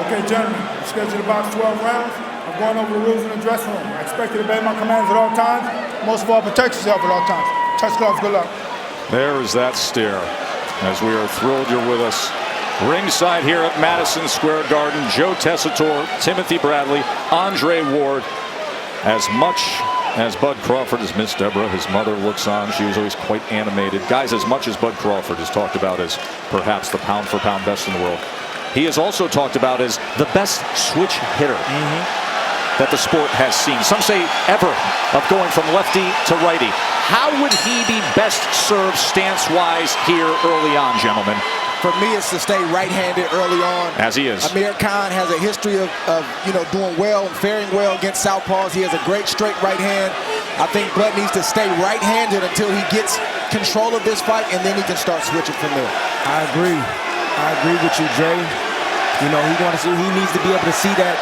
Okay, gentlemen, we're scheduled to box 12 rounds. I'm going over the rules in the dressing room. I expect you to obey my commands at all times. Most of all, protect yourself at all times. Touch gloves, good luck. There is that stare. As we are thrilled you're with us. Ringside here at Madison Square Garden, Joe Tessitore, Timothy Bradley, Andre Ward. As much as Bud Crawford has missed Deborah, his mother looks on. She was always quite animated. Guys, as much as Bud Crawford is talked about as perhaps the pound-for-pound best in the world, he is also talked about as the best switch hitter that the sport has seen. Some say ever, of going from lefty to righty. How would he be best served stance-wise here early on, gentlemen? For me, it's to stay right-handed early on. As he is. Amir Khan has a history of doing well and faring well against southpaws. He has a great straight right hand. I think Bud needs to stay right-handed until he gets control of this fight, and then he can start switching from there. I agree with you, Jay. You know, he needs to be able to see that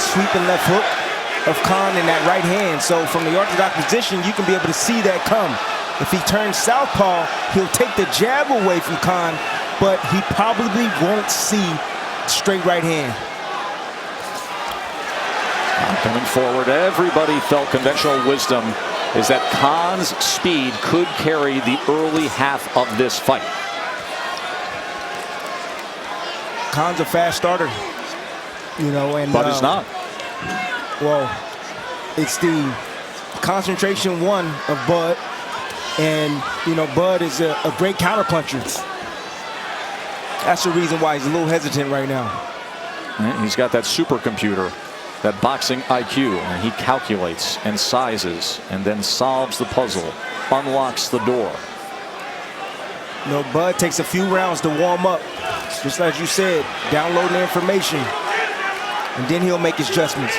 sweeping left hook of Khan in that right hand. So from the orthodox position, you can be able to see that come. If he turns southpaw, he'll take the jab away from Khan, but he probably won't see straight right hand. Coming forward, everybody felt conventional wisdom is that Khan's speed could carry the early half of this fight. Khan's a fast starter, you know, and but it's not. Well, it's the concentration one of Bud, and you know, Bud is a great counterpuncher. That's the reason why he's a little hesitant right now. He's got that supercomputer, that boxing IQ, and he calculates and sizes and then solves the puzzle, unlocks the door. You know, Bud takes a few rounds to warm up, just as you said, downloading the information, and then he'll make his adjustments.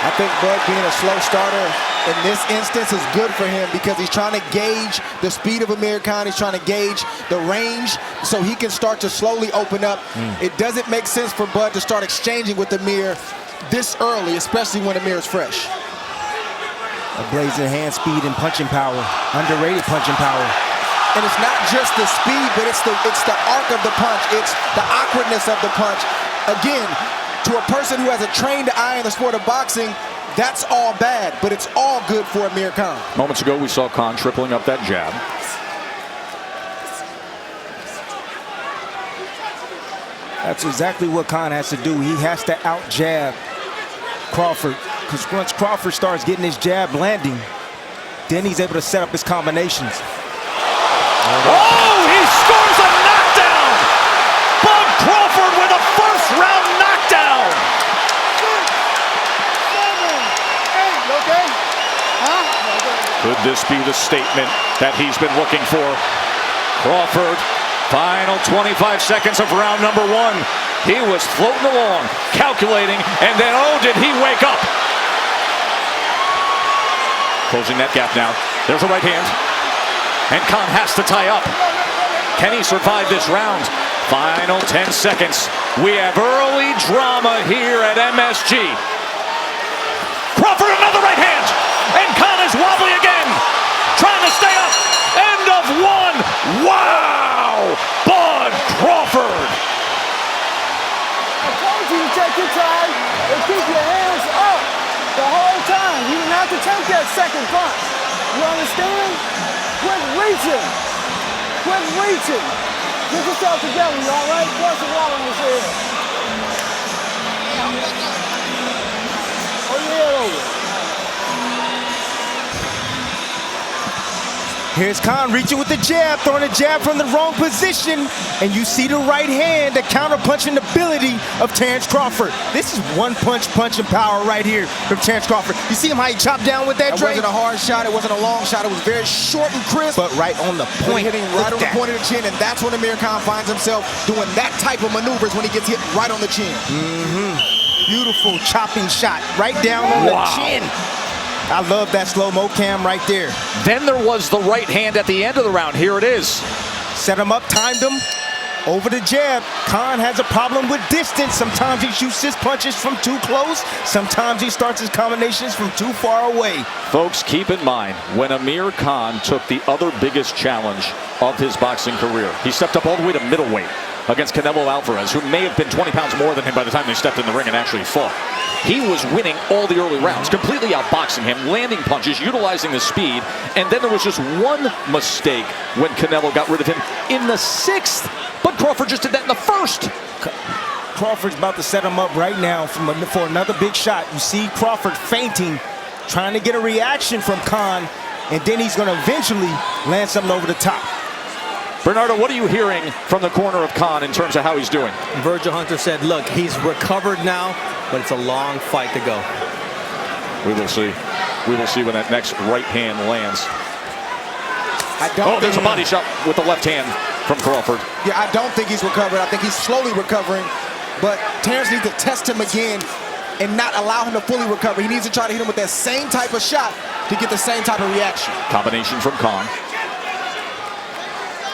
I think Bud being a slow starter in this instance is good for him because he's trying to gauge the speed of Amir Khan. He's trying to gauge the range so he can start to slowly open up. It doesn't make sense for Bud to start exchanging with Amir this early, especially when Amir is fresh. A blazing hand speed and punching power, underrated punching power. And it's not just the speed, but it's the arc of the punch. It's the awkwardness of the punch. Again, to a person who has a trained eye in the sport of boxing, that's all bad, but it's all good for Amir Khan. Moments ago, we saw Khan tripling up that jab. That's exactly what Khan has to do. He has to out-jab Crawford, because once Crawford starts getting his jab landing, then he's able to set up his combinations. Oh, he scores a knockdown! Bud Crawford with a first-round knockdown! Could this be the statement that he's been looking for? Crawford, final 25 seconds of round number one. He was floating along, calculating, and then, oh, did he wake up? Closing that gap now. There's a right hand. And Khan has to tie up. Can he survive this round? Final 10 seconds. We have early drama here at MSG. Crawford, another right hand. And Khan is wobbly again. Trying to stay up. End of one. Wow. Bud Crawford. I told you to take your time and keep your hands up the whole time. You didn't have to take that second punch. You understand? Quit reaching. Quit reaching. Get yourself together, you all right? Pour some water on his head. Hold your head over. Here's Khan reaching with the jab, throwing a jab from the wrong position, and you see the right hand, the counter-punching ability of Terrence Crawford. This is one-punch punching power right here from Terrence Crawford. You see him how he chopped down with that It wasn't a hard shot, it wasn't a long shot, it was very short and crisp. But right on the point. Hitting right on the point of the chin, and that's when Amir Khan finds himself doing that type of maneuvers when he gets hit right on the chin. Beautiful chopping shot right down on the chin. I love that slow-mo cam right there. Then there was the right hand at the end of the round. Here it is. Set him up, timed him, over the jab. Khan has a problem with distance. Sometimes he shoots his punches from too close. Sometimes he starts his combinations from too far away. Folks, keep in mind, when Amir Khan took the other biggest challenge of his boxing career, he stepped up all the way to middleweight. against Canelo Alvarez, who may have been 20 pounds more than him by the time they stepped in the ring and actually fought. He was winning all the early rounds, completely outboxing him, landing punches, utilizing the speed. And then there was just one mistake when Canelo got rid of him in the 6th. But Crawford just did that in the 1st. Crawford's about to set him up right now for another big shot. You see Crawford fainting, trying to get a reaction from Khan, and then he's going to eventually land something over the top. Bernardo, what are you hearing from the corner of Khan in terms of how he's doing? Virgil Hunter said, look, he's recovered now, but it's a long fight to go. We will see. We will see when that next right hand lands. There's a body shot with the left hand from Crawford. Yeah, I don't think he's recovered. I think he's slowly recovering. But Terrence needs to test him again and not allow him to fully recover. He needs to try to hit him with that same type of shot to get the same type of reaction. Combination from Khan.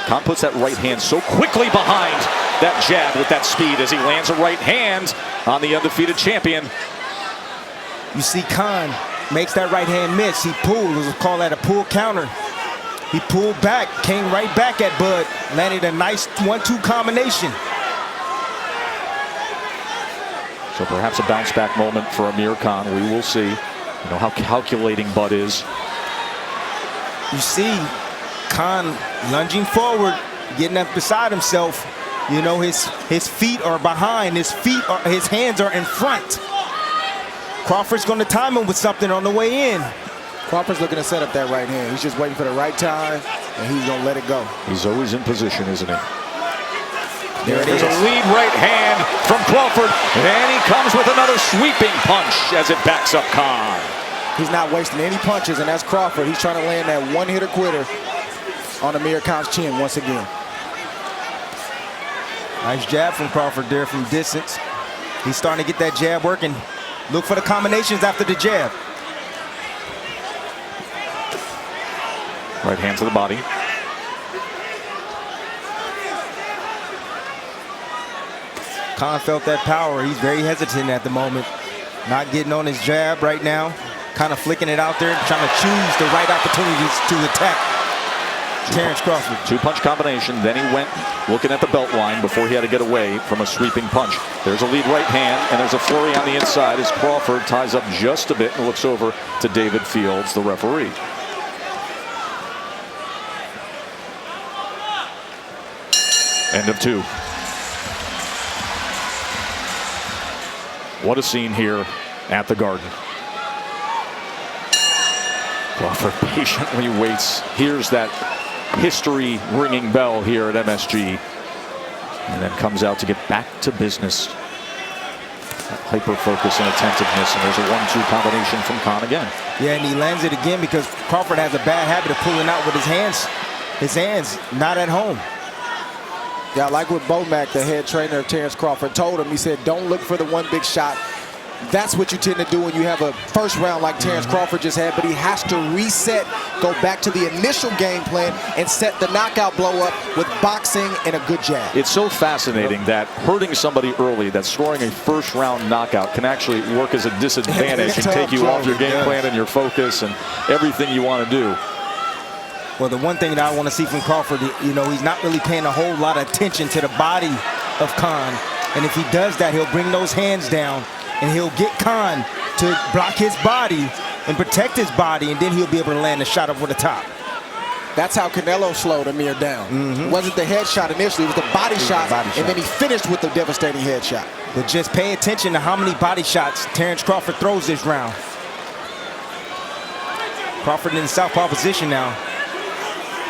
Khan puts that right hand so quickly behind that jab with that speed as he lands a right hand on the undefeated champion. You see Khan makes that right hand miss. He pulled, we'll call that a pull counter. He pulled back, came right back at Bud, landed a nice 1-2 combination. So perhaps a bounce back moment for Amir Khan. We will see. You know how calculating Bud is. You see Khan lunging forward, getting up beside himself. You know, his feet are behind, his hands are in front. Crawford's going to time him with something on the way in. Crawford's looking to set up that right hand. He's just waiting for the right time, and he's going to let it go. He's always in position, isn't he? There's a lead right hand from Crawford, and he comes with another sweeping punch as it backs up Khan. He's not wasting any punches, and that's Crawford. He's trying to land that one-hitter quitter on Amir Khan's chin once again. Nice jab from Crawford there from distance. He's starting to get that jab working. Look for the combinations after the jab. Right hand to the body. Khan felt that power. He's very hesitant at the moment. Not getting on his jab right now. Kind of flicking it out there, trying to choose the right opportunities to attack Terrence Crawford. 2-punch combination. Then he went looking at the belt line before he had to get away from a sweeping punch. There's a lead right hand, and there's a flurry on the inside as Crawford ties up just a bit and looks over to David Fields, the referee. End of 2. What a scene here at the Garden. Crawford patiently waits. Here's that history ringing bell here at MSG. And then comes out to get back to business. That hyper focus and attentiveness. And there's a 1-2 combination from Khan again. Yeah, and he lands it again because Crawford has a bad habit of pulling out with his hands. His hands not at home. Yeah, like what Bomac, the head trainer of Terrence Crawford, told him. He said, don't look for the one big shot. That's what you tend to do when you have a first round like Terrence Crawford just had, but he has to reset, go back to the initial game plan, and set the knockout blow up with boxing and a good jab. It's so fascinating that hurting somebody early, that scoring a first round knockout can actually work as a disadvantage and take you off your game plan and your focus and everything you want to do. Well, the one thing that I want to see from Crawford, you know, he's not really paying a whole lot of attention to the body of Khan. And if he does that, he'll bring those hands down and he'll get Khan to block his body and protect his body, and then he'll be able to land a shot over the top. That's how Canelo slowed Amir down. It wasn't the head shot initially, it was the body shot, and then he finished with the devastating head shot. But just pay attention to how many body shots Terrence Crawford throws this round. Crawford in the southpaw position now.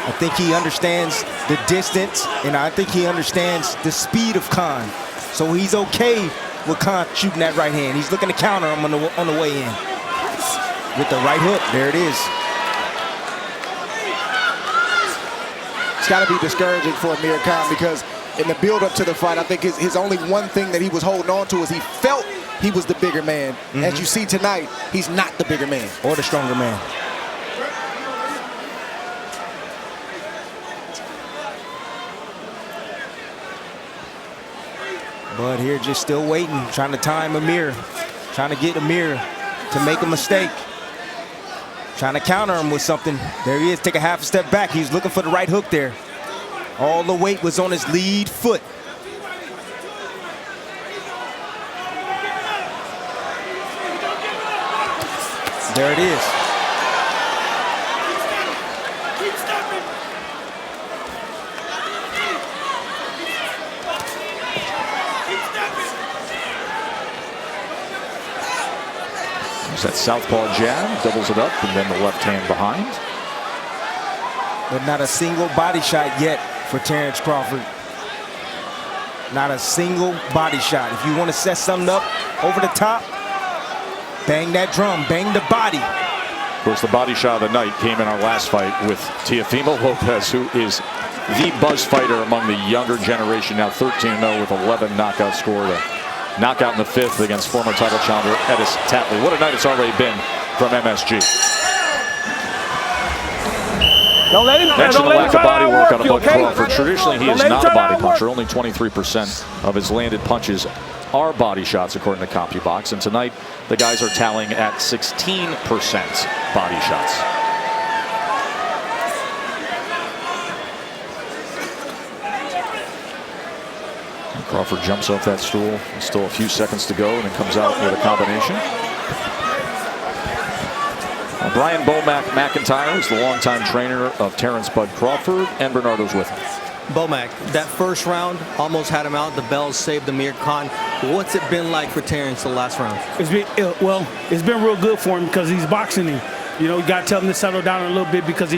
I think he understands the distance, and I think he understands the speed of Khan. So he's okay with Khan shooting that right hand. He's looking to counter him on the way in. With the right hook, there it is. It's got to be discouraging for Amir Khan because in the build-up to the fight, I think his only one thing that he was holding on to is he felt he was the bigger man. As you see tonight, he's not the bigger man. Or the stronger man. But here just still waiting, trying to time Amir, trying to get Amir to make a mistake. Trying to counter him with something. There he is, take a half a step back. He's looking for the right hook there. All the weight was on his lead foot. There it is. There's that southpaw jab, doubles it up, and then the left hand behind. But not a single body shot yet for Terrence Crawford. Not a single body shot. If you want to set something up over the top, bang that drum, bang the body. Of course, the body shot of the night came in our last fight with Teofimo Lopez, who is the buzz fighter among the younger generation, now 13-0 with 11 knockouts scored. A knockout in the 5th against former title challenger Edis Tatley. What a night it's already been from MSG. Don't let him, Mentioned the lack of body work out of Bud Crawford. Okay? Traditionally, he Don't is let him not a try to body outwork. puncher. Only 23% of his landed punches are body shots, according to CompuBox. And tonight, the guys are tallying at 16% body shots. And Crawford jumps off that stool. Still a few seconds to go, and then comes out with a combination. Brian Bomac McIntyre is the longtime trainer of Terrence Bud Crawford, and Bernardo's with him. Bomac, that first round almost had him out. The bells saved Amir Khan. What's it been like for Terrence the last round? It's been real good for him because he's boxing him. You know, you got to tell him to settle down a little bit because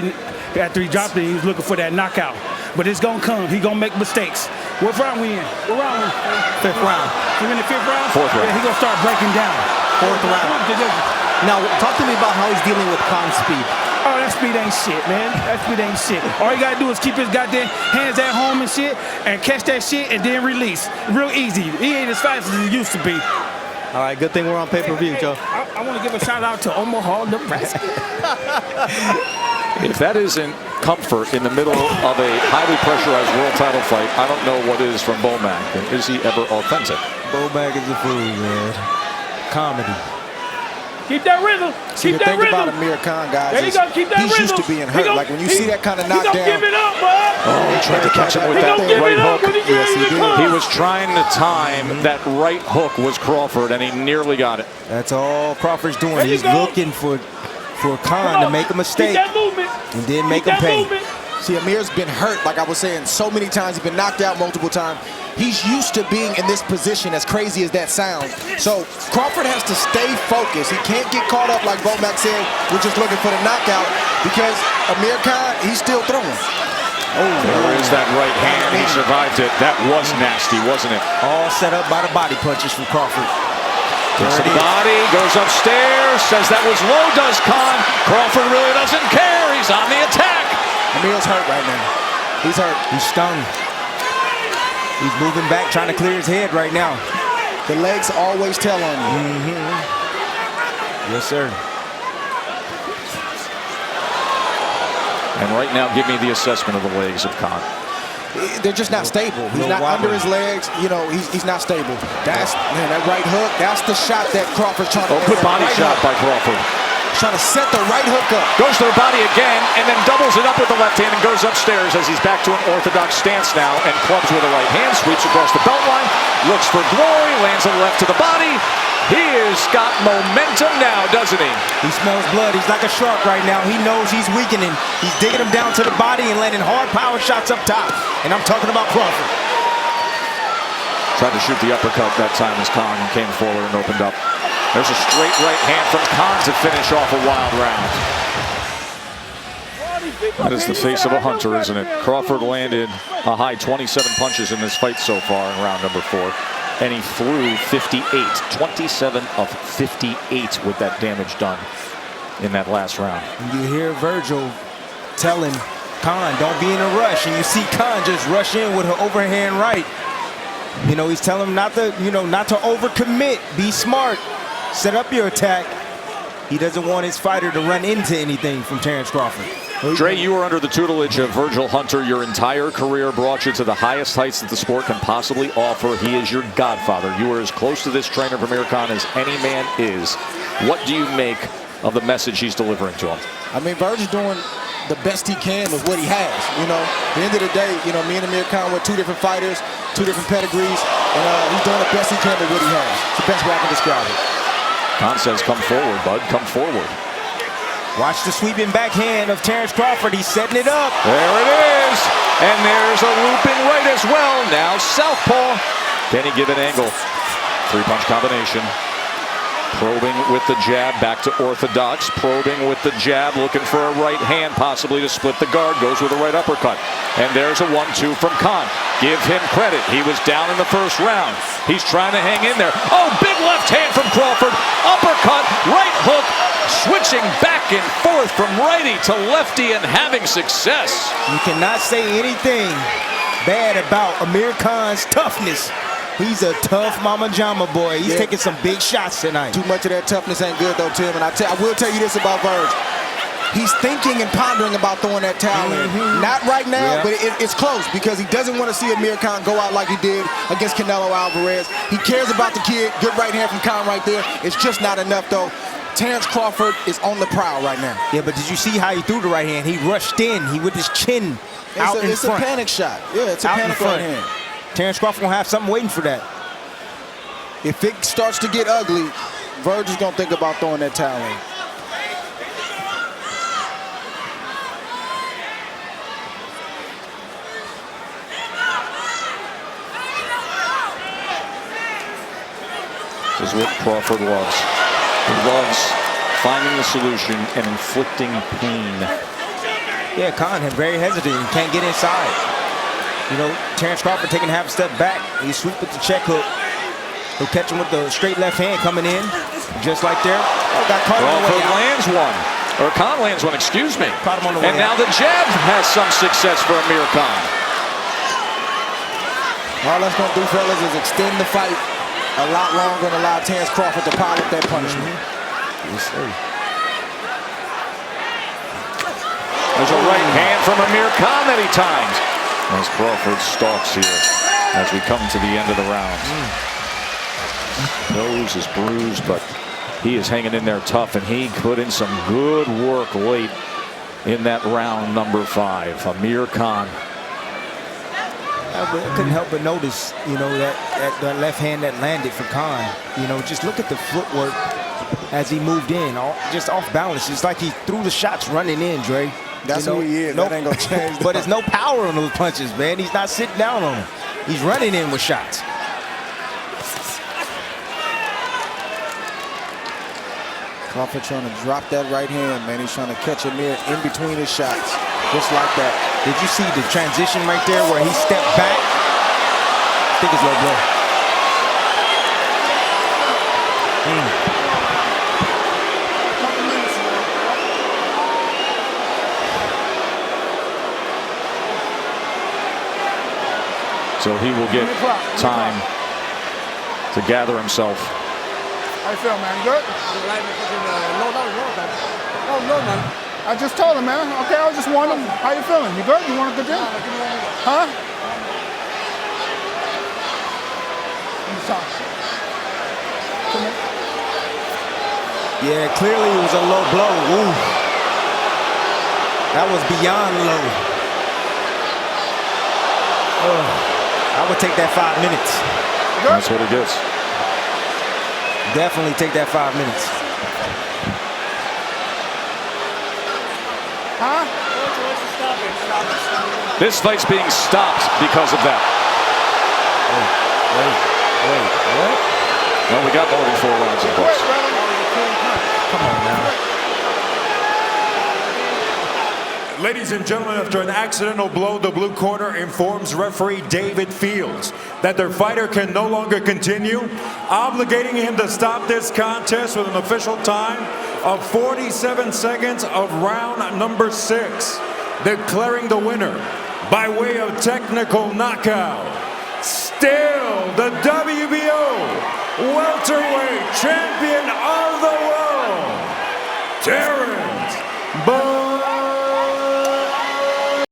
after he dropped it, he was looking for that knockout. But it's going to come. He's going to make mistakes. What round we in? What round we in? 5th round. We're in the 5th round? 4th round. Yeah, he's going to start breaking down. 4th round. Now, talk to me about how he's dealing with Khan's speed. Oh, that speed ain't shit, man. That speed ain't shit. All you gotta do is keep his goddamn hands at home and shit, and catch that shit, and then release. Real easy. He ain't as fast as he used to be. All right, good thing we're on pay-per-view, Joe. I want to give a shout out to Omaha, Nebraska. If that isn't comfort in the middle of a highly pressurized world title fight, I don't know what is from Bomac. And is he ever authentic? Bomac is a fool, man. Comedy. Keep that rhythm. See, Keep the that thing rhythm. about Amir Khan, guys, There you is go. Keep that he's rhythm. used to being hurt. Like when you see that kind of He knockdown. don't give it up, bud. Oh, he tried to catch him with He that don't give right it up hook. when he Yes, he gets did. it. He was trying to time that right hook was Crawford, and he nearly got it. That's all Crawford's doing. There you He's go. looking for Khan to make a mistake Keep that movement. and then make Keep him that pay. movement. See, Amir's been hurt, like I was saying, so many times. He's been knocked out multiple times. He's used to being in this position, as crazy as that sounds. So Crawford has to stay focused. He can't get caught up, like Bomac said, we're just looking for the knockout, because Amir Khan, he's still throwing. Oh, there is that right hand. He survived it. That was nasty, wasn't it? All set up by the body punches from Crawford. Gets to the body, goes upstairs, says that was low, does Khan. Crawford really doesn't care. He's on the attack. Amir's hurt right now. He's hurt. He's stung. He's moving back, trying to clear his head right now. The legs always tell on you. Yes, sir. And right now, give me the assessment of the legs of Khan. They're just not stable. He's not under his legs. You know, he's not stable. That's, man, that right hook, that's the shot that Crawford's trying to Good body right shot hook. by Crawford. Trying to set the right hook up. Goes to the body again, and then doubles it up with the left hand and goes upstairs as he's back to an orthodox stance now and clubs with the right hand, sweeps across the belt line, looks for glory, lands a left to the body. He has got momentum now, doesn't he? He smells blood. He's like a shark right now. He knows he's weakening. He's digging him down to the body and landing hard power shots up top. And I'm talking about Crawford. Tried to shoot the uppercut that time as Khan came forward and opened up. There's a straight right hand from Khan to finish off a wild round. That is the face of a hunter, isn't it? Crawford landed a high 27 punches in this fight so far in round number 4. And he threw 58. 27 of 58 with that damage done in that last round. And you hear Virgil telling Khan, don't be in a rush. And you see Khan just rush in with her overhand right. You know, he's telling him not to, not to overcommit. Be smart. Set up your attack. He doesn't want his fighter to run into anything from Terrence Crawford. Dre, you were under the tutelage of Virgil Hunter. Your entire career brought you to the highest heights that the sport can possibly offer. He is your godfather. You are as close to this trainer from Amir Khan as any man is. What do you make of the message he's delivering to him? I mean, Virgil's doing the best he can with what he has. You know, at the end of the day, me and Amir Khan were 2 different fighters, 2 different pedigrees, and he's doing the best he can with what he has. It's the best way I can describe it. Khan says, come forward, bud, come forward. Watch the sweeping backhand of Terrence Crawford. He's setting it up. There it is. And there's a looping right as well. Now southpaw. Can he give an angle? Three-punch combination. Probing with the jab, back to orthodox. Probing with the jab, looking for a right hand, possibly to split the guard. Goes with a right uppercut. And there's a 1-2 from Khan. Give him credit. He was down in the first round. He's trying to hang in there. Oh, big left hand from Crawford. Uppercut, right hook. Switching back and forth from righty to lefty and having success. You cannot say anything bad about Amir Khan's toughness. He's a tough mama jama boy. He's taking some big shots tonight. Too much of that toughness ain't good though, Tim. And I will tell you this about Verge. He's thinking and pondering about throwing that towel in. Not right now, but it's close because he doesn't want to see Amir Khan go out like he did against Canelo Alvarez. He cares about the kid. Good right hand from Khan right there. It's just not enough though. Terrence Crawford is on the prowl right now. Yeah, but did you see how he threw the right hand? He rushed in. He with his chin out in front. It's a panic shot. Yeah, it's a panic right hand. Terrence Crawford gonna have something waiting for that. If it starts to get ugly, Verge is gonna think about throwing that towel in. This is what Crawford loves. He loves finding the solution and inflicting pain. Yeah, Khan had very hesitant. He can't get inside. You know, Terrence Crawford taking half a step back. He sweep with the check hook. He'll catch him with the straight left hand coming in, just like there. Oh, got caught on the way Crawford out. lands one. Or Khan lands one, excuse me. Caught him on the way and now out. the jab has some success for Amir Khan. All that's gonna do, fellas, is extend the fight a lot longer and allow Terrence Crawford to pile up that punishment. Yes, sir. There's a right hand from Amir Khan that he times. As Crawford stalks here as we come to the end of the round. Nose is bruised, but he is hanging in there tough, and he put in some good work late in that round number 5. Amir Khan. I couldn't help but notice, you know, that left hand that landed for Khan. You know, just look at the footwork as he moved in, just off balance. It's like he threw the shots running in, Dre. That's who he is. That ain't gonna change. But there's no power on those punches, man. He's not sitting down on them. He's running in with shots. Crawford trying to drop that right hand, man. He's trying to catch Amir in between his shots, just like that. Did you see the transition right there where he stepped back? I think it's low blow. So he will get time to gather himself. How you feel, man? Good? Oh, no, man. I just told him, man. Okay, I was just wondering. How you feeling? You good? You want a good gym? Huh? Yeah, clearly it was a low blow. Ooh. That was beyond low. I would take that 5 minutes. That's what it is. Definitely take that 5 minutes. Huh? This fight's being stopped because of that. Wait, what? No, we got more than 4 rounds of books. Come on now. Ladies and gentlemen, after an accidental blow, the blue corner informs referee David Fields that their fighter can no longer continue, obligating him to stop this contest with an official time of 47 seconds of round number 6, declaring the winner by way of technical knockout, still the WBO welterweight champion of the world, Terrence